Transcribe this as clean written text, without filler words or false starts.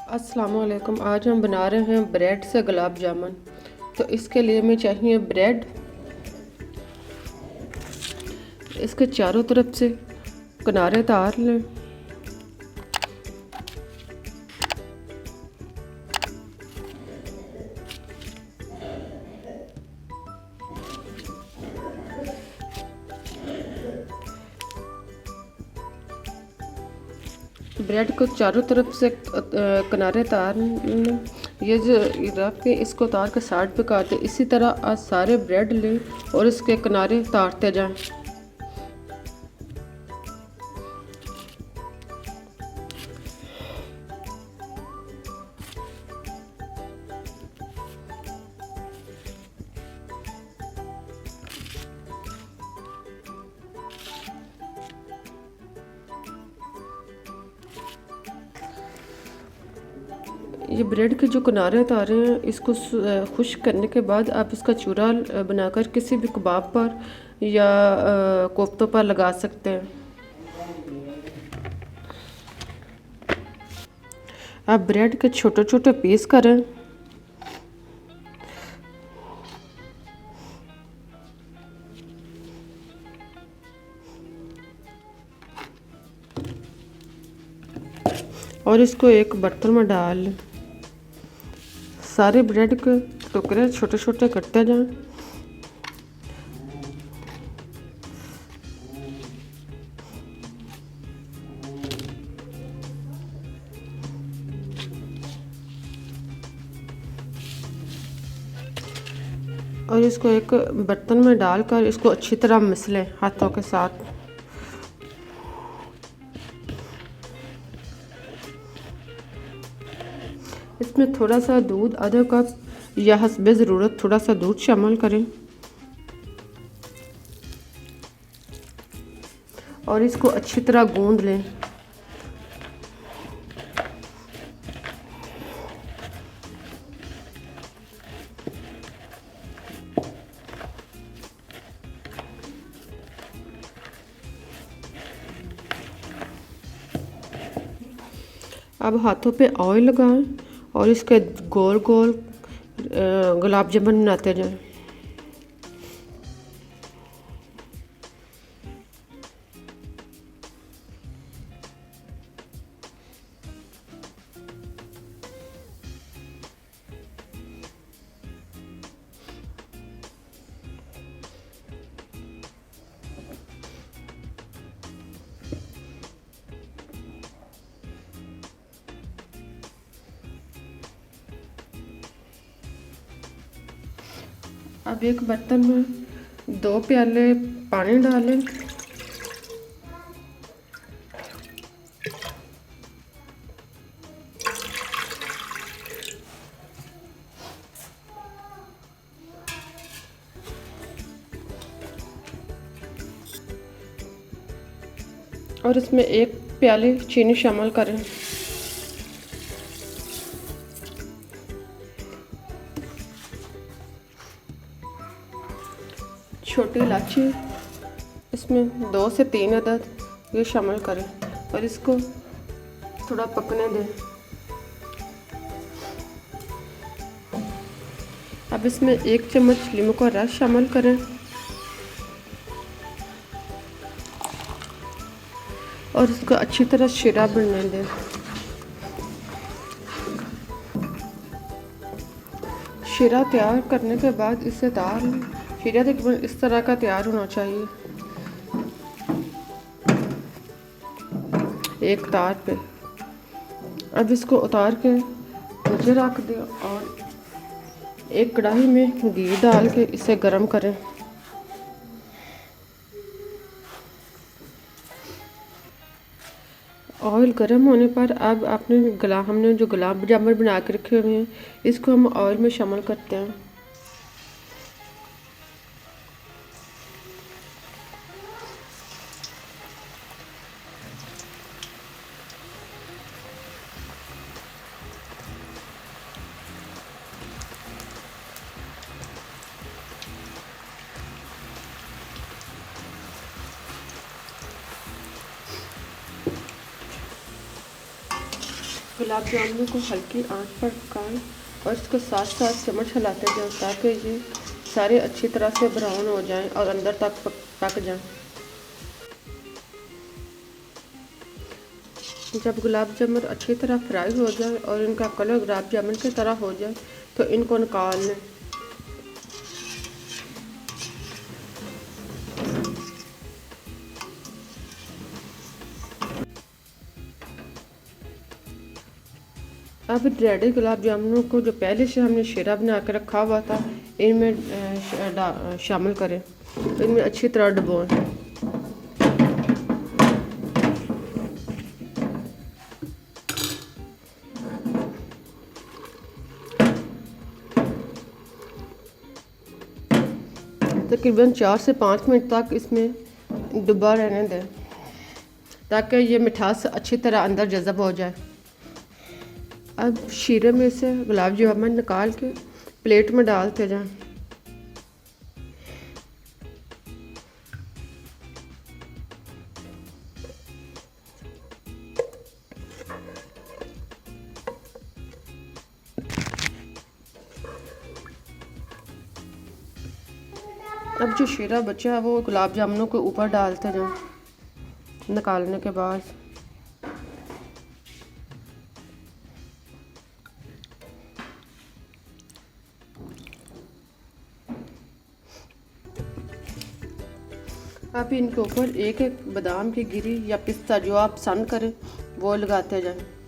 अस्सलाम वालेकुम। आज हम बना रहे हैं ब्रेड से गुलाब जामुन। तो इसके लिए हमें चाहिए ब्रेड। इसके चारों तरफ से किनारे तार लें। ब्रेड को चारों तरफ से किनारे तार लें। ये जो रख के इसको तार के साइड पे काटे। इसी तरह आज सारे ब्रेड लें और इसके किनारे तारते जाएं। ये ब्रेड के जो किनारे तारे हैं इसको खुश्क करने के बाद आप इसका चूरा बनाकर किसी भी कबाब पर या कोफ्तों पर लगा सकते हैं। आप ब्रेड के छोटे छोटे पीस करें। और इसको एक बर्तन में डाल लें। सारे ब्रेड के टुकड़े छोटे छोटे करते जाएं। और इसको एक बर्तन में डालकर इसको अच्छी तरह मिसलें हाथों के साथ। इसमें थोड़ा सा दूध, आधा कप या हस्बे ज़रूरत थोड़ा सा दूध शामिल करें और इसको अच्छी तरह गूंद लें। अब हाथों पे ऑयल लगाएं और इसके गोल गोल गुलाब जामुन बनाते जाएं। अब एक बर्तन में 2 प्याले पानी डालें। और इसमें 1 प्याली चीनी शामिल करें। छोटी इलायची इसमें 2 से 3 अदद ये शामिल करें और इसको थोड़ा पकने दें। अब इसमें 1 चम्मच नींबू का रस शामिल करें और इसको अच्छी तरह शीरा बनने दें। शीरा तैयार करने के बाद इसे तार लें। शीरा तकरीबन इस तरह का तैयार होना चाहिए एक तार पे। अब इसको उतार के नीचे रख दें और एक कढ़ाई में घी डाल के इसे गरम करें। ऑयल गर्म होने पर अब हमने जो गुलाब जामुन बना के रखे हुए हैं इसको हम ऑयल में शामिल करते हैं। गुलाब जामुन को हल्की आंच पर पकाएं और इसको साथ साथ चम्मच हिलाते जाएं ताकि ये सारे अच्छी तरह से ब्राउन हो जाएं और अंदर तक पक जाएं। जब गुलाब जामुन अच्छी तरह फ्राई हो जाए और इनका कलर गुलाब जामुन की तरह हो जाए तो इनको निकाल लें। अब रेडी गुलाब जामुनों को जो पहले से हमने शीरा बना के रखा हुआ था इनमें शामिल करें, इनमें अच्छी तरह डुबोएं। तकरीबन 4 से 5 मिनट तक इसमें डुबा रहने दें ताकि ये मिठास अच्छी तरह अंदर जज़ब हो जाए। अब शीरे में से गुलाब जामुन निकाल के प्लेट में डालते जाएं। अब जो शीरा बचा है वो गुलाब जामुनों के ऊपर डालते जाएं निकालने के बाद। अब इनके ऊपर एक एक बादाम की गिरी या पिस्ता जो आप पसंद करें वो लगाते जाएं।